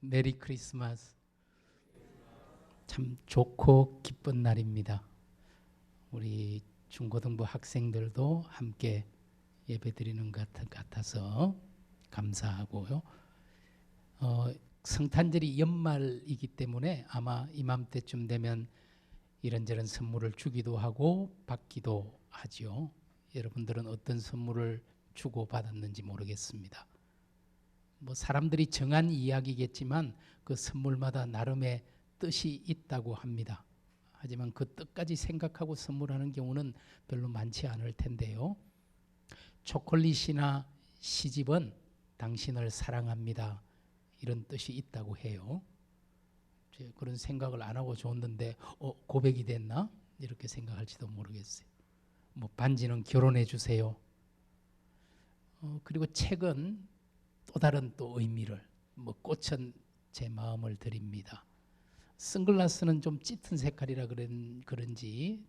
메리 크리스마스. 참 좋고 기쁜 날입니다. 우리 중고등부 학생들도 함께 예배드리는 것 같아서 감사하고요. 성탄절이 연말이기 때문에 아마 이맘때쯤 되면 이런저런 선물을 주기도 하고 받기도 하죠. 여러분들은 어떤 선물을 주고 받았는지 모르겠습니다. 사람들이 정한 이야기겠지만 그 선물마다 나름의 뜻이 있다고 합니다. 하지만 그 뜻까지 생각하고 선물하는 경우는 별로 많지 않을 텐데요. 초콜릿이나 시집은 당신을 사랑합니다, 이런 뜻이 있다고 해요. 그런 생각을 안 하고 줬는데 고백이 됐나? 이렇게 생각할지도 모르겠어요. 반지는 결혼해 주세요. 그리고 책은 또 다른 또 의미를, 꽃은 제 마음을 드립니다. 선글라스는 좀 짙은 색깔이라 그런지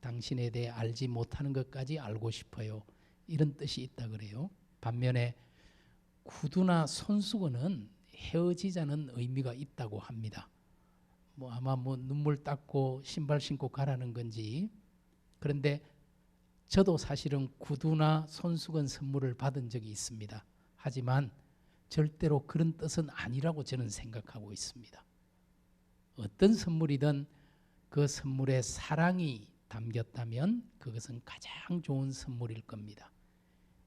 당신에 대해 알지 못하는 것까지 알고 싶어요, 이런 뜻이 있다 그래요. 반면에 구두나 손수건은 헤어지자는 의미가 있다고 합니다. 아마 눈물 닦고 신발 신고 가라는 건지. 그런데 저도 사실은 구두나 손수건 선물을 받은 적이 있습니다. 하지만 절대로 그런 뜻은 아니라고 저는 생각하고 있습니다. 어떤 선물이든 그 선물에 사랑이 담겼다면 그것은 가장 좋은 선물일 겁니다.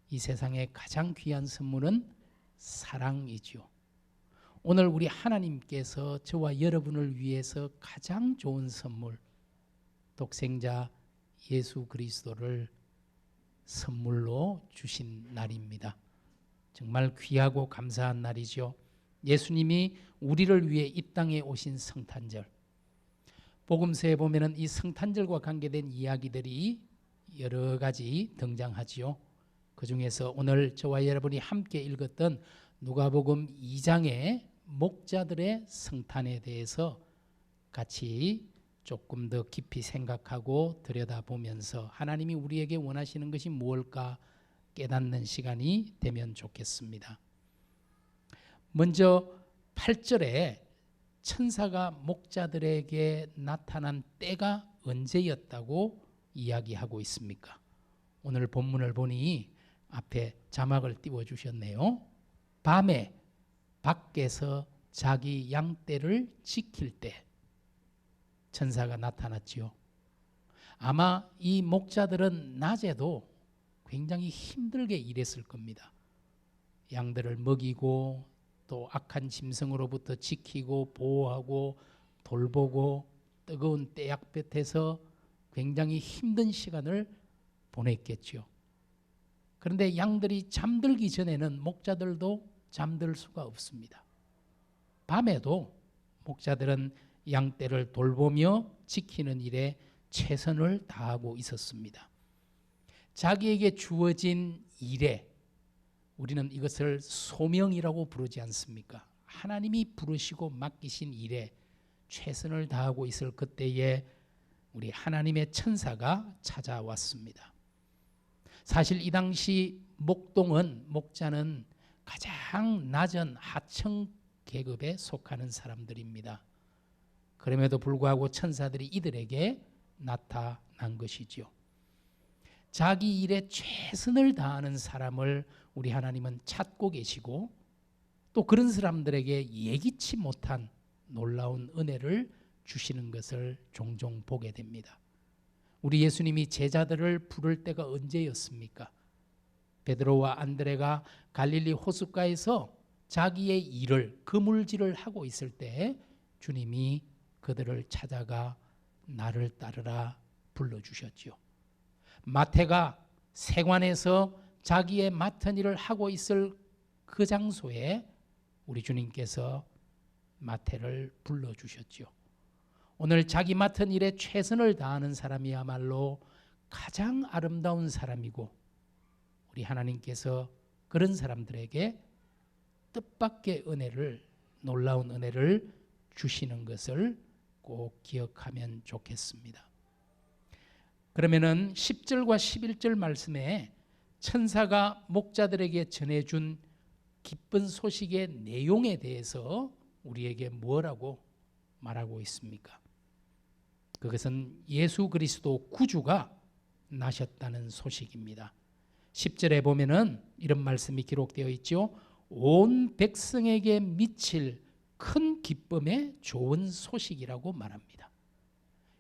이 세상에 가장 귀한 선물은 사랑이죠. 오늘 우리 하나님께서 저와 여러분을 위해서 가장 좋은 선물, 독생자 예수 그리스도를 선물로 주신 날입니다. 정말 귀하고 감사한 날이죠. 예수님이 우리를 위해 이 땅에 오신 성탄절. 복음서에 보면은 이 성탄절과 관계된 이야기들이 여러 가지 등장하지요. 그 중에서 오늘 저와 여러분이 함께 읽었던 누가복음 2장의 목자들의 성탄에 대해서 같이 조금 더 깊이 생각하고 들여다보면서 하나님이 우리에게 원하시는 것이 무엇일까 깨닫는 시간이 되면 좋겠습니다. 먼저 8절에 천사가 목자들에게 나타난 때가 언제였다고 이야기하고 있습니까? 오늘 본문을 보니 앞에 자막을 띄워주셨네요. 밤에 밖에서 자기 양떼를 지킬 때 천사가 나타났지요. 아마 이 목자들은 낮에도 굉장히 힘들게 일했을 겁니다. 양들을 먹이고 또 악한 짐승으로부터 지키고 보호하고 돌보고 뜨거운 떼약볕에서 굉장히 힘든 시간을 보냈겠죠. 그런데 양들이 잠들기 전에는 목자들도 잠들 수가 없습니다. 밤에도 목자들은 양떼를 돌보며 지키는 일에 최선을 다하고 있었습니다. 자기에게 주어진 일에 우리는 이것을 소명이라고 부르지 않습니까? 하나님이 부르시고 맡기신 일에 최선을 다하고 있을 그때에 우리 하나님의 천사가 찾아왔습니다. 사실 이 당시 목자는 가장 낮은 하청 계급에 속하는 사람들입니다. 그럼에도 불구하고 천사들이 이들에게 나타난 것이죠. 자기 일에 최선을 다하는 사람을 우리 하나님은 찾고 계시고 또 그런 사람들에게 예기치 못한 놀라운 은혜를 주시는 것을 종종 보게 됩니다. 우리 예수님이 제자들을 부를 때가 언제였습니까? 베드로와 안드레가 갈릴리 호숫가에서 자기의 일을 그물질을 하고 있을 때 주님이 그들을 찾아가 나를 따르라 불러주셨죠. 마태가 세관에서 자기의 맡은 일을 하고 있을 그 장소에 우리 주님께서 마태를 불러주셨죠. 오늘 자기 맡은 일에 최선을 다하는 사람이야말로 가장 아름다운 사람이고 우리 하나님께서 그런 사람들에게 뜻밖의 은혜를, 놀라운 은혜를 주시는 것을 꼭 기억하면 좋겠습니다. 그러면은 10절과 11절 말씀에 천사가 목자들에게 전해준 기쁜 소식의 내용에 대해서 우리에게 뭐라고 말하고 있습니까? 그것은 예수 그리스도 구주가 나셨다는 소식입니다. 10절에 보면은 이런 말씀이 기록되어 있죠. 온 백성에게 미칠 큰 기쁨의 좋은 소식이라고 말합니다.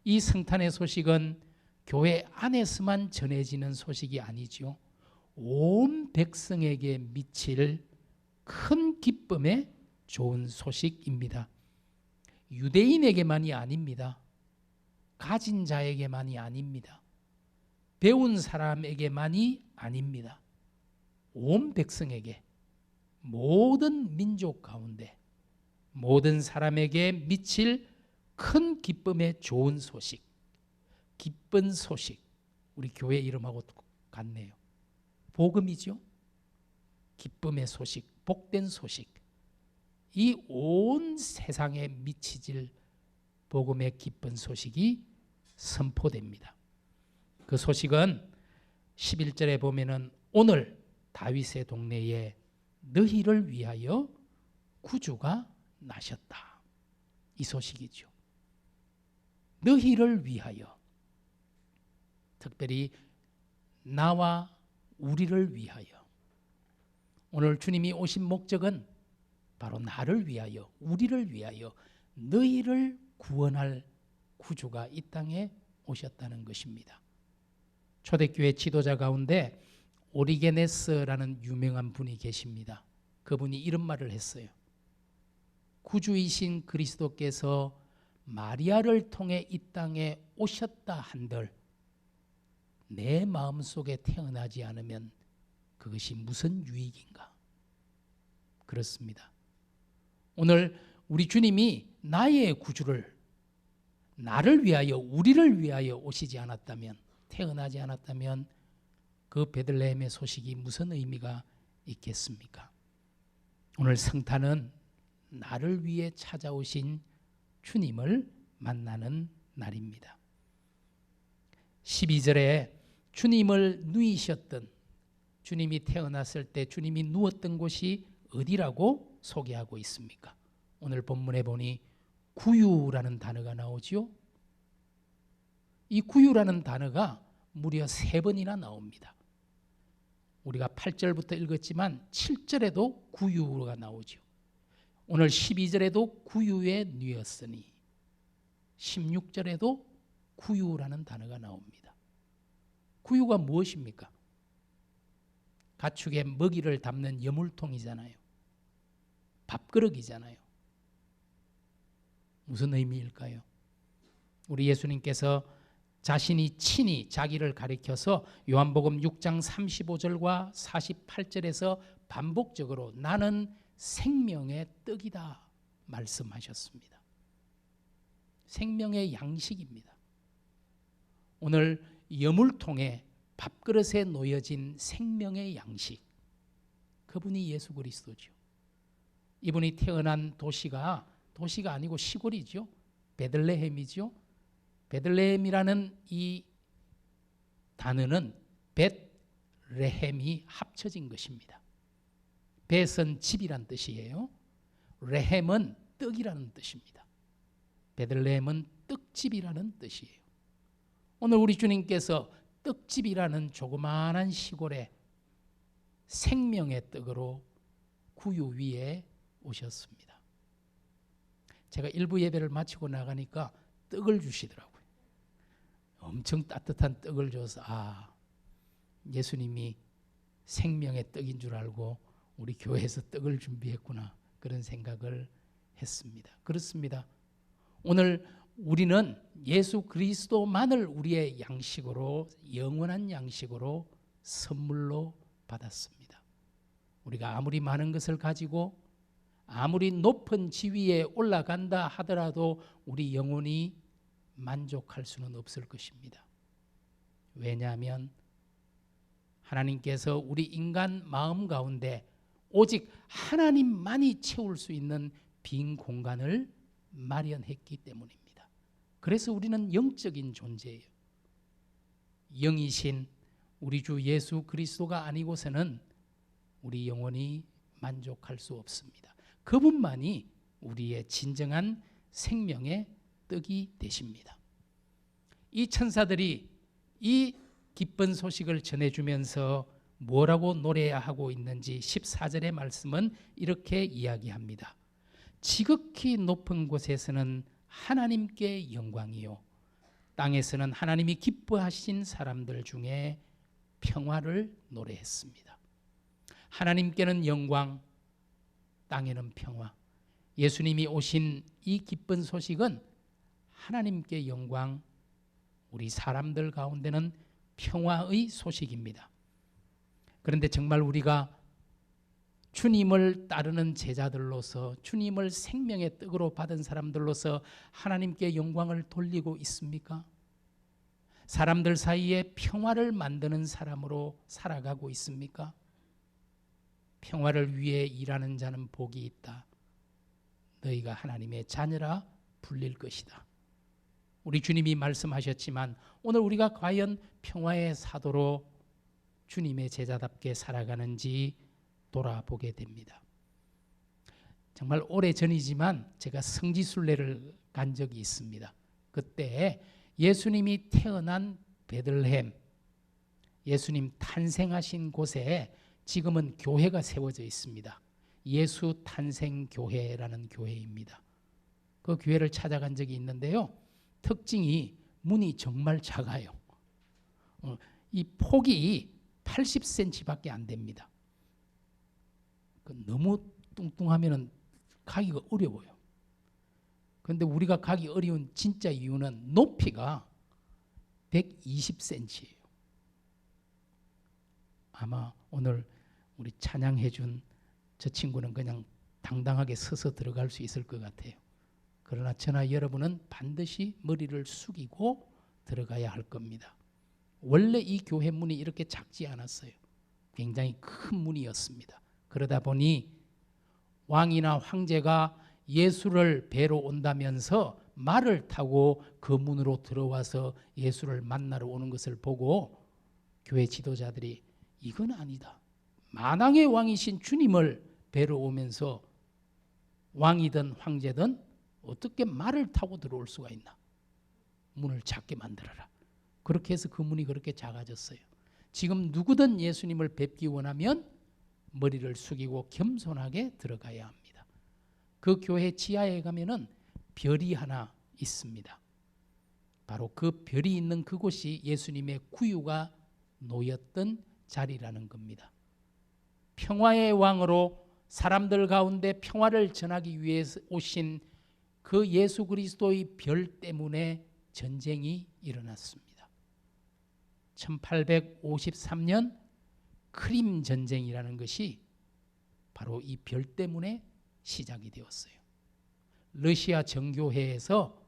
이 성탄의 소식은 교회 안에서만 전해지는 소식이 아니죠. 온 백성에게 미칠 큰 기쁨의 좋은 소식입니다. 유대인에게만이 아닙니다. 가진 자에게만이 아닙니다. 배운 사람에게만이 아닙니다. 온 백성에게, 모든 민족 가운데 모든 사람에게 미칠 큰 기쁨의 좋은 소식, 기쁜 소식, 우리 교회 이름하고 같네요. 복음이죠. 기쁨의 소식, 복된 소식. 이 온 세상에 미치질 복음의 기쁜 소식이 선포됩니다. 그 소식은 11절에 보면은 오늘 다윗의 동네에 너희를 위하여 구주가 나셨다. 이 소식이죠. 너희를 위하여, 특별히 나와 우리를 위하여. 오늘 주님이 오신 목적은 바로 나를 위하여, 우리를 위하여, 너희를 구원할 구주가 이 땅에 오셨다는 것입니다. 초대교회 지도자 가운데 오리게네스라는 유명한 분이 계십니다. 그분이 이런 말을 했어요. 구주이신 그리스도께서 마리아를 통해 이 땅에 오셨다 한들 내 마음속에 태어나지 않으면 그것이 무슨 유익인가? 그렇습니다. 오늘 우리 주님이 나의 구주를, 나를 위하여, 우리를 위하여 오시지 않았다면, 태어나지 않았다면 그 베들레헴의 소식이 무슨 의미가 있겠습니까? 오늘 성탄은 나를 위해 찾아오신 주님을 만나는 날입니다. 12절에 주님을 누이셨던, 주님이 태어났을 때 주님이 누웠던 곳이 어디라고 소개하고 있습니까? 오늘 본문에 보니 구유라는 단어가 나오죠. 이 구유라는 단어가 무려 3번이나 나옵니다. 우리가 8절부터 읽었지만 7절에도 구유가 나오죠. 오늘 12절에도 구유에 누였으니 16절에도 구유라는 단어가 나옵니다. 구유가 무엇입니까? 가축의 먹이를 담는 여물통이잖아요. 밥그릇이잖아요. 무슨 의미일까요? 우리 예수님께서 자신이 친히 자기를 가리켜서 요한복음 6장 35절과 48절에서 반복적으로 나는 생명의 떡이다 말씀하셨습니다. 생명의 양식입니다. 오늘 여물통에 밥그릇에 놓여진 생명의 양식, 그분이 예수 그리스도죠. 이분이 태어난 도시가 아니고 시골이죠. 베들레헴이죠. 베들레헴이라는 이 단어는 벳레헴이 합쳐진 것입니다. 벳은 집이란 뜻이에요. 레헴은 떡이라는 뜻입니다. 베들레헴은 떡집이라는 뜻이에요. 오늘 우리 주님께서 떡집이라는 조그마한 시골에 생명의 떡으로 구유 위에 오셨습니다. 제가 일부 예배를 마치고 나가니까 떡을 주시더라고요. 엄청 따뜻한 떡을 줘서 예수님이 생명의 떡인 줄 알고 우리 교회에서 떡을 준비했구나, 그런 생각을 했습니다. 그렇습니다. 오늘 우리는 예수 그리스도만을 우리의 양식으로, 영원한 양식으로 선물로 받았습니다. 우리가 아무리 많은 것을 가지고 아무리 높은 지위에 올라간다 하더라도 우리 영혼이 만족할 수는 없을 것입니다. 왜냐하면 하나님께서 우리 인간 마음 가운데 오직 하나님만이 채울 수 있는 빈 공간을 마련했기 때문입니다. 그래서 우리는 영적인 존재예요. 영이신 우리 주 예수 그리스도가 아니고서는 우리 영혼이 만족할 수 없습니다. 그분만이 우리의 진정한 생명의 떡이 되십니다. 이 천사들이 이 기쁜 소식을 전해주면서 뭐라고 노래하고 있는지 14절의 말씀은 이렇게 이야기합니다. 지극히 높은 곳에서는 하나님께 영광이요, 땅에서는 하나님이 기뻐하신 사람들 중에 평화를 노래했습니다. 하나님께는 영광, 땅에는 평화. 예수님이 오신 이 기쁜 소식은 하나님께 영광, 우리 사람들 가운데는 평화의 소식입니다. 그런데 정말 우리가 주님을 따르는 제자들로서, 주님을 생명의 떡으로 받은 사람들로서 하나님께 영광을 돌리고 있습니까? 사람들 사이에 평화를 만드는 사람으로 살아가고 있습니까? 평화를 위해 일하는 자는 복이 있다. 너희가 하나님의 자녀라 불릴 것이다. 우리 주님이 말씀하셨지만 오늘 우리가 과연 평화의 사도로 주님의 제자답게 살아가는지 돌아보게 됩니다. 정말 오래전이지만 제가 성지순례를 간 적이 있습니다. 그때 예수님이 태어난 베들레헴, 예수님 탄생하신 곳에 지금은 교회가 세워져 있습니다. 예수 탄생교회라는 교회입니다. 그 교회를 찾아간 적이 있는데요, 특징이 문이 정말 작아요. 이 폭이 80cm밖에 안 됩니다. 너무 뚱뚱하면 가기가 어려워요. 그런데 우리가 가기 어려운 진짜 이유는 높이가 120cm예요. 아마 오늘 우리 찬양해준 저 친구는 그냥 당당하게 서서 들어갈 수 있을 것 같아요. 그러나 저나 여러분은 반드시 머리를 숙이고 들어가야 할 겁니다. 원래 이 교회 문이 이렇게 작지 않았어요. 굉장히 큰 문이었습니다. 그러다 보니 왕이나 황제가 예수를 뵈러 온다면서 말을 타고 그 문으로 들어와서 예수를 만나러 오는 것을 보고 교회 지도자들이 이건 아니다. 만왕의 왕이신 주님을 뵈러 오면서 왕이든 황제든 어떻게 말을 타고 들어올 수가 있나? 문을 작게 만들어라. 그렇게 해서 그 문이 그렇게 작아졌어요. 지금 누구든 예수님을 뵙기 원하면 머리를 숙이고 겸손하게 들어가야 합니다. 그 교회 지하에 가면은 별이 하나 있습니다. 바로 그 별이 있는 그곳이 예수님의 구유가 놓였던 자리라는 겁니다. 평화의 왕으로 사람들 가운데 평화를 전하기 위해 오신 그 예수 그리스도의 별 때문에 전쟁이 일어났습니다. 1853년 크림 전쟁이라는 것이 바로 이 별 때문에 시작이 되었어요. 러시아 정교회에서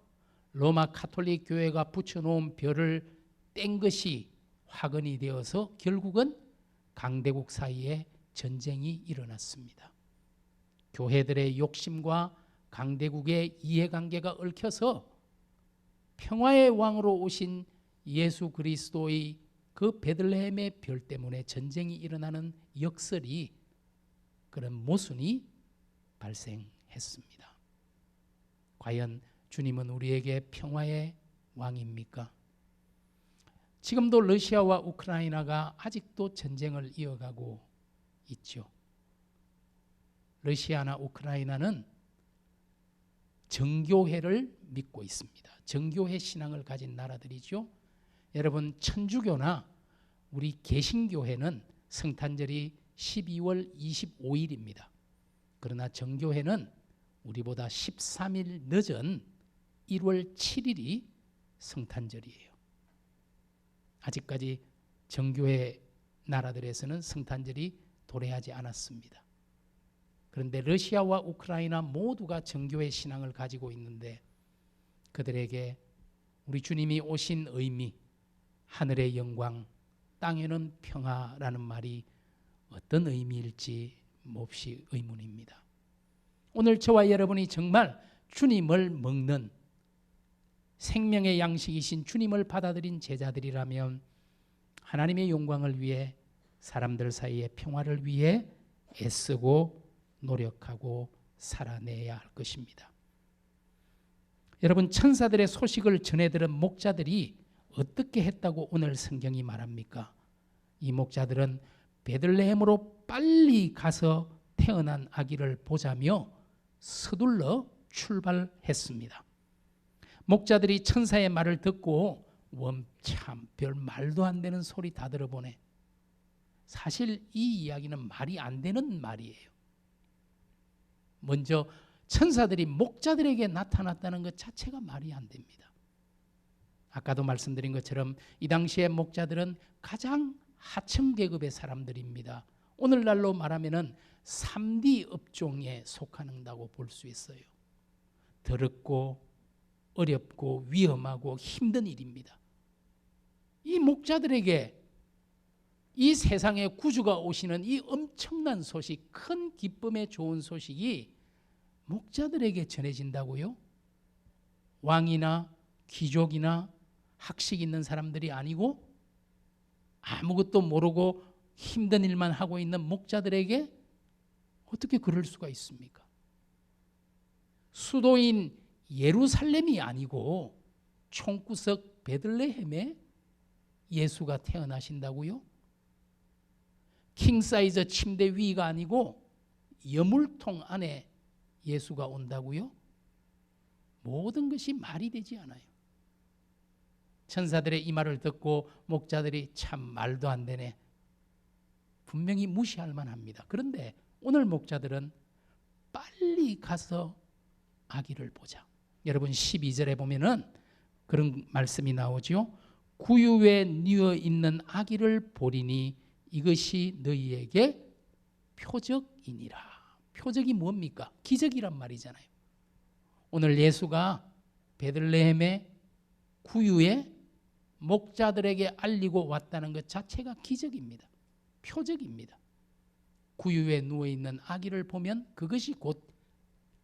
로마 카톨릭 교회가 붙여놓은 별을 뗀 것이 화근이 되어서 결국은 강대국 사이에 전쟁이 일어났습니다. 교회들의 욕심과 강대국의 이해관계가 얽혀서 평화의 왕으로 오신 예수 그리스도의 그 베들레헴의 별 때문에 전쟁이 일어나는 역설이, 그런 모순이 발생했습니다. 과연 주님은 우리에게 평화의 왕입니까? 지금도 러시아와 우크라이나가 아직도 전쟁을 이어가고 있죠. 러시아나 우크라이나는 정교회를 믿고 있습니다. 정교회 신앙을 가진 나라들이죠. 여러분, 천주교나 우리 개신교회는 성탄절이 12월 25일입니다. 그러나 정교회는 우리보다 13일 늦은 1월 7일이 성탄절이에요. 아직까지 정교회 나라들에서는 성탄절이 도래하지 않았습니다. 그런데 러시아와 우크라이나 모두가 정교회 신앙을 가지고 있는데 그들에게 우리 주님이 오신 의미, 하늘의 영광, 땅에는 평화라는 말이 어떤 의미일지 몹시 의문입니다. 오늘 저와 여러분이 정말 주님을 먹는 생명의 양식이신 주님을 받아들인 제자들이라면 하나님의 영광을 위해, 사람들 사이의 평화를 위해 애쓰고 노력하고 살아내야 할 것입니다. 여러분, 천사들의 소식을 전해들은 목자들이 어떻게 했다고 오늘 성경이 말합니까? 이 목자들은 베들레헴으로 빨리 가서 태어난 아기를 보자며 서둘러 출발했습니다. 목자들이 천사의 말을 듣고 참 별 말도 안 되는 소리 다 들어보네. 사실 이 이야기는 말이 안 되는 말이에요. 먼저 천사들이 목자들에게 나타났다는 것 자체가 말이 안 됩니다. 아까도 말씀드린 것처럼 이 당시의 목자들은 가장 하층 계급의 사람들입니다. 오늘날로 말하면 3D 업종에 속한다고 볼 수 있어요. 더럽고 어렵고 위험하고 힘든 일입니다. 이 목자들에게 이 세상에 구주가 오시는 이 엄청난 소식, 큰 기쁨의 좋은 소식이 목자들에게 전해진다고요? 왕이나 귀족이나 학식 있는 사람들이 아니고 아무것도 모르고 힘든 일만 하고 있는 목자들에게 어떻게 그럴 수가 있습니까? 수도인 예루살렘이 아니고 총구석 베들레헴에 예수가 태어나신다고요? 킹사이즈 침대 위가 아니고 여물통 안에 예수가 온다고요? 모든 것이 말이 되지 않아요. 천사들의 이 말을 듣고 목자들이 참 말도 안 되네, 분명히 무시할 만합니다. 그런데 오늘 목자들은 빨리 가서 아기를 보자. 여러분 12절에 보면은 그런 말씀이 나오죠. 구유에 뉘어 있는 아기를 보리니 이것이 너희에게 표적이니라. 표적이 뭡니까? 기적이란 말이잖아요. 오늘 예수가 베들레헴의 구유에 목자들에게 알리고 왔다는 것 자체가 기적입니다. 표적입니다. 구유에 누워있는 아기를 보면 그것이 곧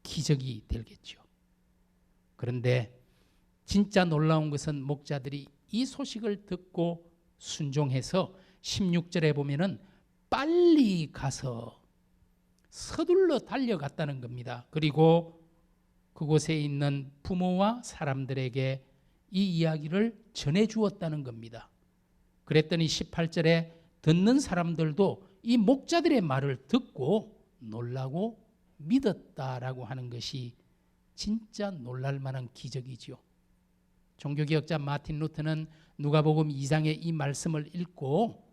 기적이 되겠죠. 그런데 진짜 놀라운 것은 목자들이 이 소식을 듣고 순종해서 16절에 보면은 빨리 가서 서둘러 달려갔다는 겁니다. 그리고 그곳에 있는 부모와 사람들에게 이 이야기를 전해주었다는 겁니다. 그랬더니 18절에 듣는 사람들도 이 목자들의 말을 듣고 놀라고 믿었다라고 하는 것이 진짜 놀랄만한 기적이죠. 종교개혁자 마틴 루터는 누가복음 2장의 이 말씀을 읽고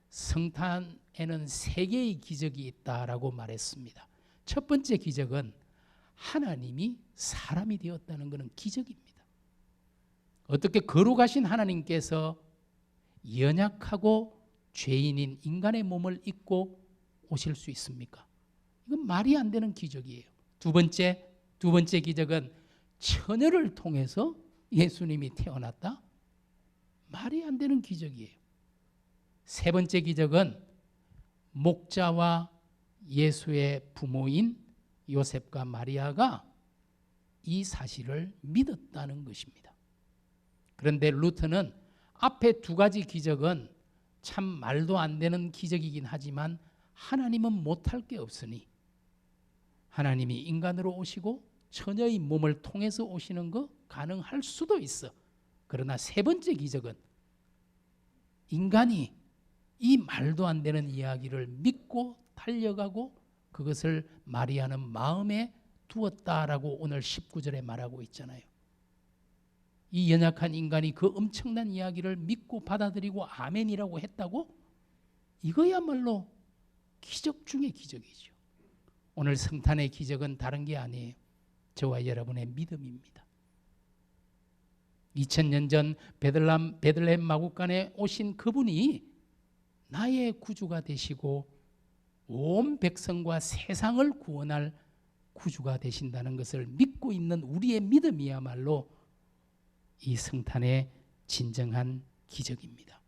성탄에는 3개의 기적이 있다라고 말했습니다. 첫 번째 기적은 하나님이 사람이 되었다는 것은 기적입니다. 어떻게 거룩하신 하나님께서 연약하고 죄인인 인간의 몸을 입고 오실 수 있습니까? 이건 말이 안 되는 기적이에요. 두 번째 기적은 처녀를 통해서 예수님이 태어났다? 말이 안 되는 기적이에요. 세 번째 기적은 목자와 예수의 부모인 요셉과 마리아가 이 사실을 믿었다는 것입니다. 그런데 루터는 앞에 2가지 기적은 참 말도 안 되는 기적이긴 하지만 하나님은 못할 게 없으니 하나님이 인간으로 오시고 처녀의 몸을 통해서 오시는 거 가능할 수도 있어. 그러나 세 번째 기적은 인간이 이 말도 안 되는 이야기를 믿고 달려가고 그것을 마리아는 마음에 두었다라고 오늘 19절에 말하고 있잖아요. 이 연약한 인간이 그 엄청난 이야기를 믿고 받아들이고 아멘이라고 했다고? 이거야말로 기적 중의 기적이죠. 오늘 성탄의 기적은 다른 게 아니에요. 저와 여러분의 믿음입니다. 2000년 전 베들레헴 마구간에 오신 그분이 나의 구주가 되시고 온 백성과 세상을 구원할 구주가 되신다는 것을 믿고 있는 우리의 믿음이야말로 이 성탄의 진정한 기적입니다.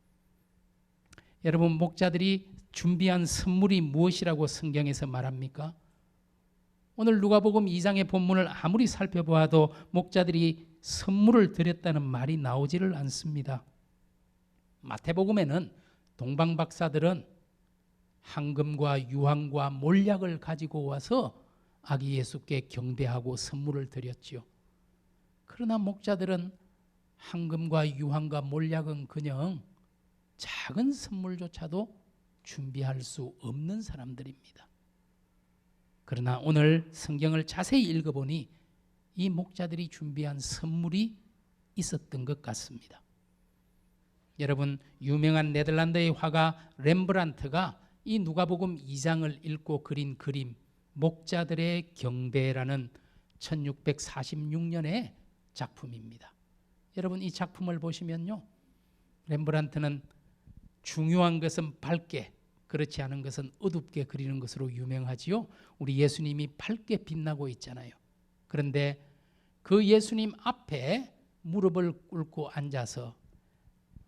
여러분, 목자들이 준비한 선물이 무엇이라고 성경에서 말합니까? 오늘 누가복음 2장의 본문을 아무리 살펴보아도 목자들이 선물을 드렸다는 말이 나오지를 않습니다. 마태복음에는 동방박사들은 황금과 유황과 몰약을 가지고 와서 아기 예수께 경배하고 선물을 드렸지요. 그러나 목자들은 황금과 유황과 몰약은커녕 작은 선물조차도 준비할 수 없는 사람들입니다. 그러나 오늘 성경을 자세히 읽어보니 이 목자들이 준비한 선물이 있었던 것 같습니다. 여러분, 유명한 네덜란드의 화가 렘브란트가 이 누가복음 2장을 읽고 그린 그림 목자들의 경배라는 1646년의 작품입니다. 여러분, 이 작품을 보시면요, 렘브란트는 중요한 것은 밝게, 그렇지 않은 것은 어둡게 그리는 것으로 유명하지요. 우리 예수님이 밝게 빛나고 있잖아요. 그런데 그 예수님 앞에 무릎을 꿇고 앉아서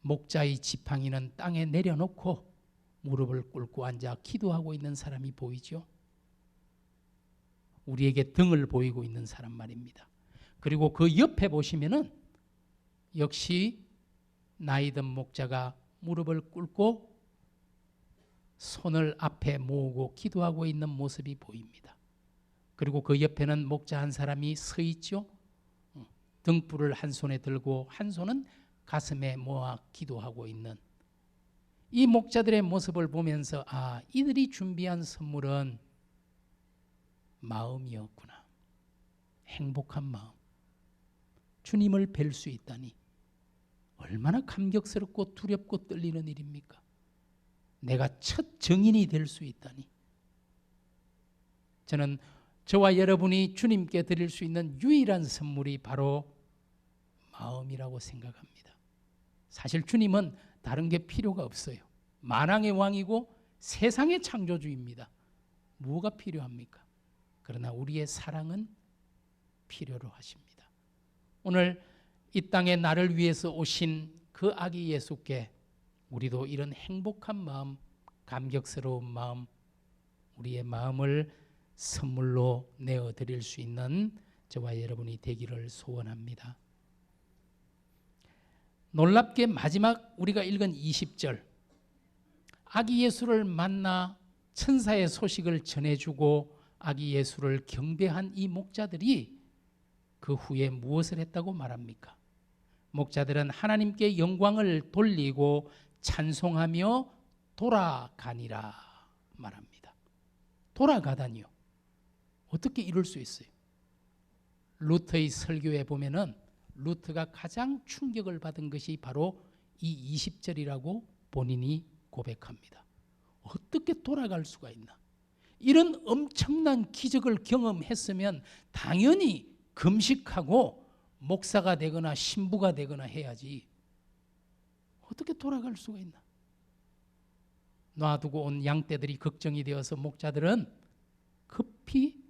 목자의 지팡이는 땅에 내려놓고 무릎을 꿇고 앉아 기도하고 있는 사람이 보이죠. 우리에게 등을 보이고 있는 사람 말입니다. 그리고 그 옆에 보시면은 역시 나이든 목자가 무릎을 꿇고 손을 앞에 모으고 기도하고 있는 모습이 보입니다. 그리고 그 옆에는 목자 한 사람이 서 있죠. 등불을 한 손에 들고 한 손은 가슴에 모아 기도하고 있는 이 목자들의 모습을 보면서 이들이 준비한 선물은 마음이었구나. 행복한 마음. 주님을 뵐 수 있다니 얼마나 감격스럽고 두렵고 떨리는 일입니까? 내가 첫 증인이 될 수 있다니. 저는 저와 여러분이 주님께 드릴 수 있는 유일한 선물이 바로 마음이라고 생각합니다. 사실 주님은 다른 게 필요가 없어요. 만왕의 왕이고 세상의 창조주입니다. 뭐가 필요합니까? 그러나 우리의 사랑은 필요로 하십니다. 오늘 이 땅에 나를 위해서 오신 그 아기 예수께 우리도 이런 행복한 마음, 감격스러운 마음, 우리의 마음을 선물로 내어드릴 수 있는 저와 여러분이 되기를 소원합니다. 놀랍게 마지막 우리가 읽은 20절, 아기 예수를 만나 천사의 소식을 전해주고 아기 예수를 경배한 이 목자들이 그 후에 무엇을 했다고 말합니까? 목자들은 하나님께 영광을 돌리고 찬송하며 돌아가니라 말합니다. 돌아가다니요. 어떻게 이룰 수 있어요? 루터의 설교에 보면은 루터가 가장 충격을 받은 것이 바로 이 20절이라고 본인이 고백합니다. 어떻게 돌아갈 수가 있나? 이런 엄청난 기적을 경험했으면 당연히 금식하고 목사가 되거나 신부가 되거나 해야지. 어떻게 돌아갈 수가 있나? 놔두고 온 양떼들이 걱정이 되어서 목자들은 급히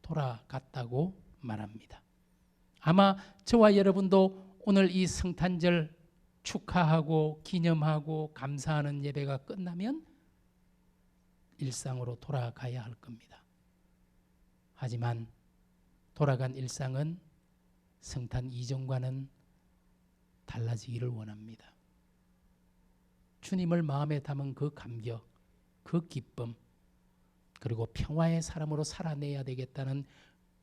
돌아갔다고 말합니다. 아마 저와 여러분도 오늘 이 성탄절 축하하고 기념하고 감사하는 예배가 끝나면 일상으로 돌아가야 할 겁니다. 하지만 돌아간 일상은 성탄 이전과는 달라지기를 원합니다. 주님을 마음에 담은 그 감격, 그 기쁨, 그리고 평화의 사람으로 살아내야 되겠다는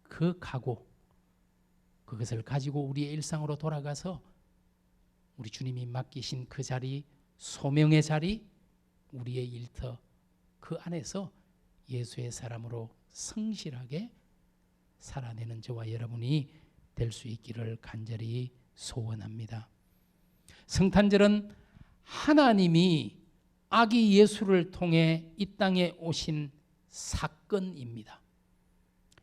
그 각오, 그것을 가지고 우리의 일상으로 돌아가서 우리 주님이 맡기신 그 자리, 소명의 자리, 우리의 일터, 그 안에서 예수의 사람으로 성실하게 살아내는 저와 여러분이 될 수 있기를 간절히 소원합니다. 성탄절은 하나님이 아기 예수를 통해 이 땅에 오신 사건입니다.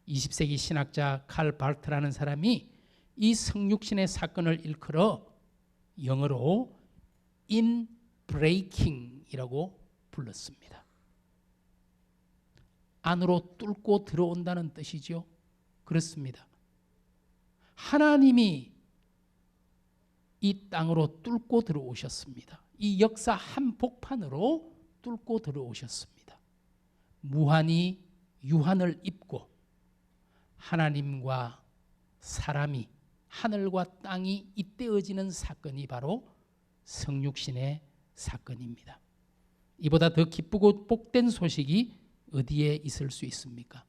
20세기 신학자 칼 바르트라는 사람이 이 성육신의 사건을 일컬어 영어로 inbreaking이라고 불렀습니다. 안으로 뚫고 들어온다는 뜻이죠. 그렇습니다. 하나님이 이 땅으로 뚫고 들어오셨습니다. 이 역사 한복판으로 뚫고 들어오셨습니다. 무한히 유한을 입고 하나님과 사람이, 하늘과 땅이 잇대어지는 사건이 바로 성육신의 사건입니다. 이보다 더 기쁘고 복된 소식이 어디에 있을 수 있습니까?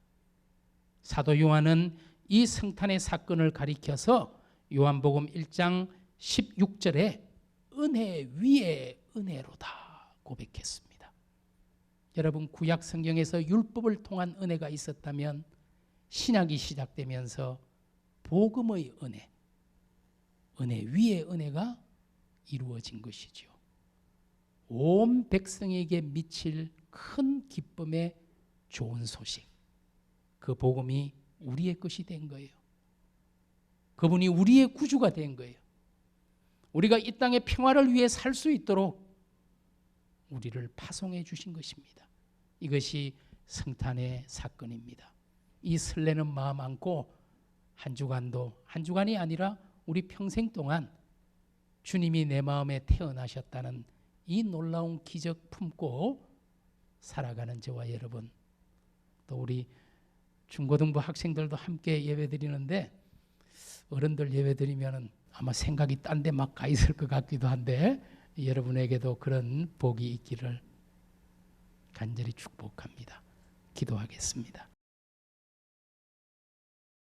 사도 요한은 이 성탄의 사건을 가리켜서 요한복음 1장 16절에 은혜 위에 은혜로다 고백했습니다. 여러분, 구약 성경에서 율법을 통한 은혜가 있었다면 신약이 시작되면서 복음의 은혜 위에 은혜가 이루어진 것이죠. 온 백성에게 미칠 큰 기쁨의 좋은 소식, 그 복음이 우리의 것이 된 거예요. 그분이 우리의 구주가 된 거예요. 우리가 이 땅의 평화를 위해 살 수 있도록 우리를 파송해 주신 것입니다. 이것이 성탄의 사건입니다. 이 설레는 마음 안고 한 주간이 아니라 우리 평생 동안 주님이 내 마음에 태어나셨다는 이 놀라운 기적 품고 살아가는 저와 여러분, 또 우리 중고등부 학생들도 함께 예배드리는데 어른들 예배드리면 아마 생각이 딴 데 막 가 있을 것 같기도 한데 여러분에게도 그런 복이 있기를 간절히 축복합니다. 기도하겠습니다.